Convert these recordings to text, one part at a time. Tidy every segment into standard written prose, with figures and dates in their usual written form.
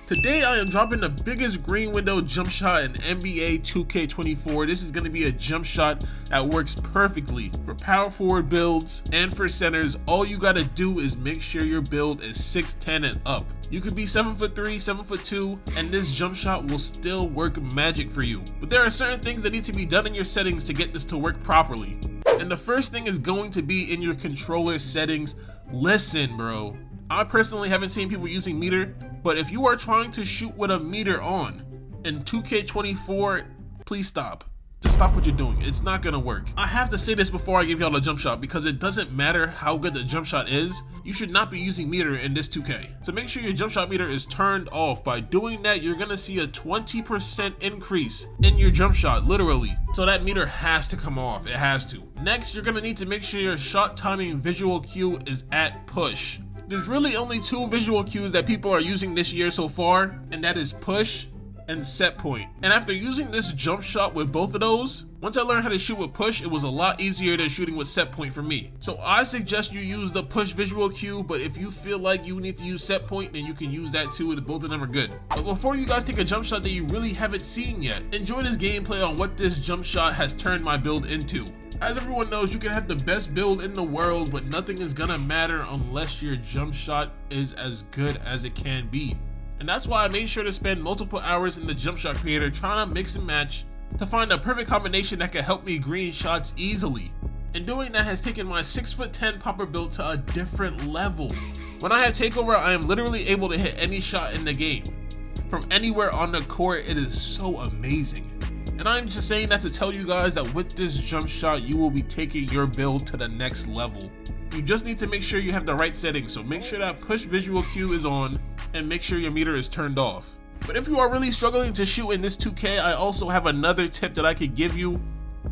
Today I am dropping the biggest green window jump shot in NBA 2K24. This is going to be a jump shot that works perfectly for power forward builds and for centers. All you got to do is make sure your build is 6'10 and up. You could be 7'3", 7'2", and this jump shot will still work magic for you. But there are certain things that need to be done in your settings to get this to work properly. And the first thing is going to be in your controller settings. Listen, bro. I personally haven't seen people using meter, but if you are trying to shoot with a meter on in 2K24, please stop. Just stop what you're doing. It's not gonna work. I have to say this before I give y'all a jump shot because it doesn't matter how good the jump shot is, you should not be using meter in this 2K. So make sure your jump shot meter is turned off. By doing that, you're gonna see a 20% increase in your jump shot, literally. So that meter has to come off, it has to. Next, you're gonna need to make sure your shot timing visual cue is at push. There's really only two visual cues that people are using this year so far, and that is push and set point. And after using this jump shot with both of those, once I learned how to shoot with push, it was a lot easier than shooting with set point for me. So I suggest you use the push visual cue, but if you feel like you need to use set point, then you can use that too, and both of them are good. But before you guys take a jump shot that you really haven't seen yet, enjoy this gameplay on what this jump shot has turned my build into. As everyone knows, you can have the best build in the world, but nothing is gonna matter unless your jump shot is as good as it can be. And that's why I made sure to spend multiple hours in the Jumpshot Creator trying to mix and match to find a perfect combination that can help me green shots easily. And doing that has taken my 6'10" popper build to a different level. When I have takeover, I am literally able to hit any shot in the game. From anywhere on the court, it is so amazing. And I'm just saying that to tell you guys that with this jump shot, you will be taking your build to the next level. You just need to make sure you have the right settings, so make sure that push visual cue is on and make sure your meter is turned off. But if you are really struggling to shoot in this 2K, I also have another tip that I could give you.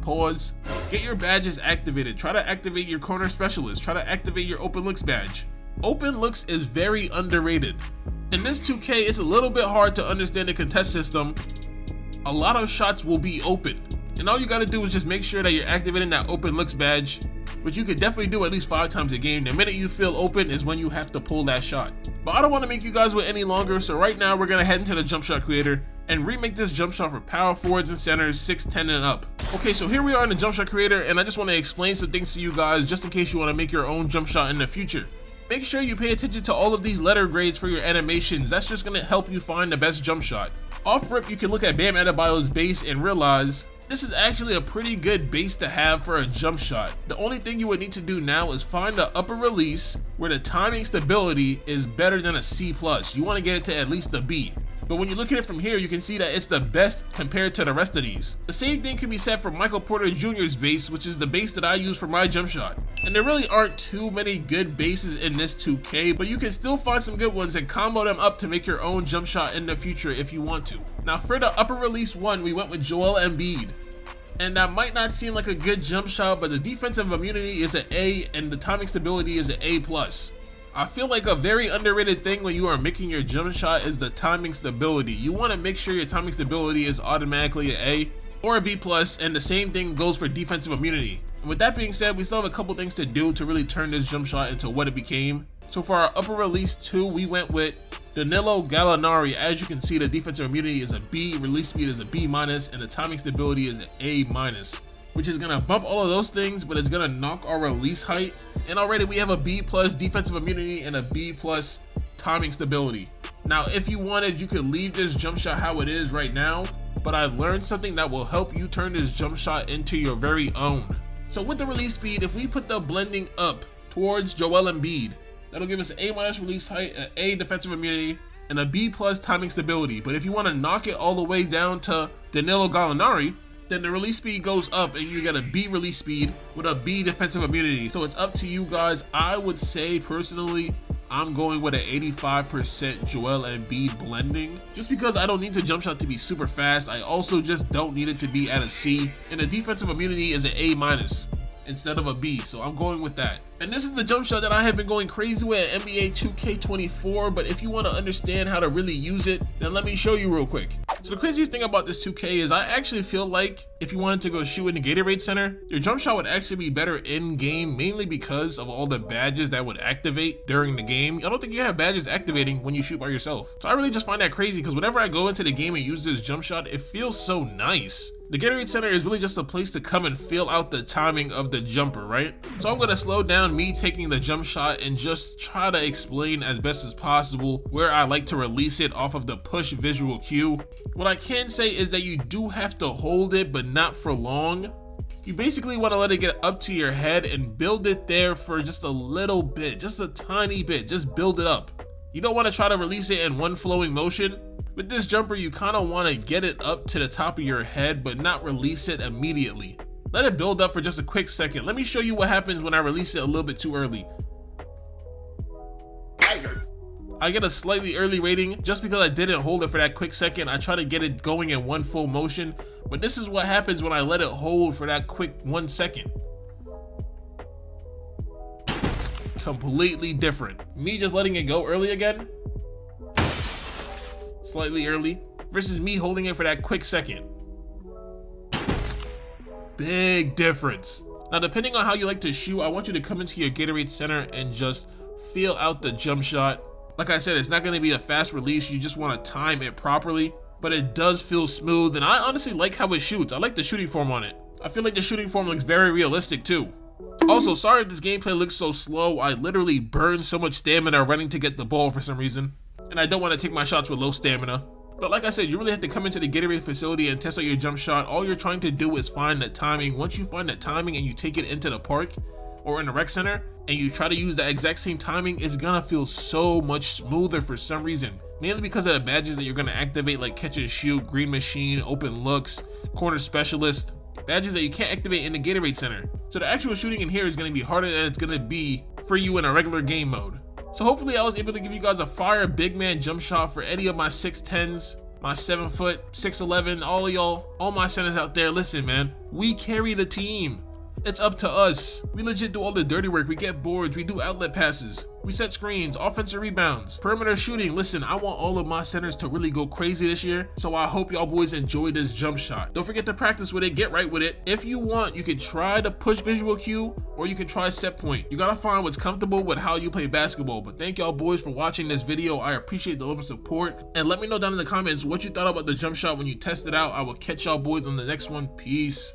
Pause. Get your badges activated. Try to activate your corner specialist. Try to activate your open looks badge. Open looks is very underrated. In this 2K, it's a little bit hard to understand the contest system. A lot of shots will be open, and all you gotta do is just make sure that you're activating that open looks badge, which you could definitely do at least 5 times a game. The minute you feel open is when you have to pull that shot. But I don't want to make you guys wait any longer, so right now we're gonna head into the Jumpshot Creator and remake this jump shot for power forwards and centers 6'10" and up. Okay, so here we are in the Jumpshot Creator, and I just want to explain some things to you guys just in case you want to make your own jump shot in the future. Make sure you pay attention to all of these letter grades for your animations. That's just gonna help you find the best jump shot. Off rip, you can look at Bam Adebayo's base and realize this is actually a pretty good base to have for a jump shot. The only thing you would need to do now is find the upper release where the timing stability is better than a C+. You want to get it to at least a B. But when you look at it from here, you can see that it's the best compared to the rest of these. The same thing can be said for Michael Porter Jr.'s base, which is the base that I use for my jump shot. And there really aren't too many good bases in this 2K, but you can still find some good ones and combo them up to make your own jump shot in the future if you want to. Now for the upper release one, we went with Joel Embiid. And that might not seem like a good jump shot, but the defensive immunity is an A and the timing stability is an A+. I feel like a very underrated thing when you are making your jump shot is the timing stability. You want to make sure your timing stability is automatically an A or a B+, and the same thing goes for defensive immunity. And with that being said, we still have a couple things to do to really turn this jump shot into what it became. So for our upper release 2, we went with Danilo Gallinari. As you can see, the defensive immunity is a B, release speed is a B-, and the timing stability is an A-, which is gonna bump all of those things, but it's gonna knock our release height. And already we have a B+ defensive immunity and a B+ timing stability. Now, if you wanted, you could leave this jump shot how it is right now, but I learned something that will help you turn this jump shot into your very own. So with the release speed, if we put the blending up towards Joel Embiid, that'll give us an A- release height, an A defensive immunity, and a B+ timing stability. But if you want to knock it all the way down to Danilo Gallinari, then the release speed goes up and you get a B release speed with a B defensive immunity. So it's up to you guys. I would say personally, I'm going with an 85% Joel Embiid blending, just because I don't need the jump shot to be super fast. I also just don't need it to be at a C, and the defensive immunity is an A- instead of a B, so I'm going with that. And this is the jump shot that I have been going crazy with at NBA 2K24, but if you want to understand how to really use it, then let me show you real quick. So the craziest thing about this 2K is I actually feel like if you wanted to go shoot in the Gatorade Center, your jump shot would actually be better in game, mainly because of all the badges that would activate during the game. I don't think you have badges activating when you shoot by yourself. So I really just find that crazy because whenever I go into the game and use this jump shot, it feels so nice. The Gatorade Center is really just a place to come and feel out the timing of the jumper, right? So I'm gonna slow down me taking the jump shot and just try to explain as best as possible where I like to release it off of the push visual cue. What I can say is that you do have to hold it, but not for long. You basically want to let it get up to your head and build it there for just a little bit, just a tiny bit, just build it up. You don't want to try to release it in one flowing motion. With this jumper, you kind of want to get it up to the top of your head, but not release it immediately. Let it build up for just a quick second. Let me show you what happens when I release it a little bit too early. I get a slightly early rating just because I didn't hold it for that quick second. I try to get it going in one full motion, but this is what happens when I let it hold for that quick 1 second. Completely different. Me just letting it go early again, slightly early, versus me holding it for that quick second. Big difference. Now, depending on how you like to shoot, I want you to come into your Gatorade Center and just feel out the jump shot. Like I said, it's not going to be a fast release. You just want to time it properly, but it does feel smooth, and I honestly like how it shoots. I like the shooting form on it. I feel like the shooting form looks very realistic too. Also, sorry if this gameplay looks so slow. I literally burned so much stamina running to get the ball for some reason, and I don't want to take my shots with low stamina. But like I said, you really have to come into the Gatorade facility and test out your jump shot. All you're trying to do is find the timing. Once you find that timing and you take it into the park or in the rec center and you try to use that exact same timing, it's gonna feel so much smoother for some reason. Mainly because of the badges that you're gonna activate, like catch and shoot, green machine, open looks, corner specialist. Badges that you can't activate in the Gatorade Center. So the actual shooting in here is gonna be harder than it's gonna be for you in a regular game mode. So hopefully I was able to give you guys a fire big man jump shot for any of my 6'10s, my 7 foot, 6'11, all of y'all, all my centers out there. Listen, man, we carry the team. It's up to us. We legit do all the dirty work. We get boards, we do outlet passes, we set screens, offensive rebounds, perimeter shooting. Listen, I want all of my centers to really go crazy this year, so I hope y'all boys enjoy this jump shot. Don't forget to practice with it, get right with it. If you want, you can try to push visual cue, or you can try set point. You gotta find what's comfortable with how you play basketball. But thank y'all boys for watching this video. I appreciate the love and support, and let me know down in the comments what you thought about the jump shot when you test it out. I will catch y'all boys on the next one. Peace.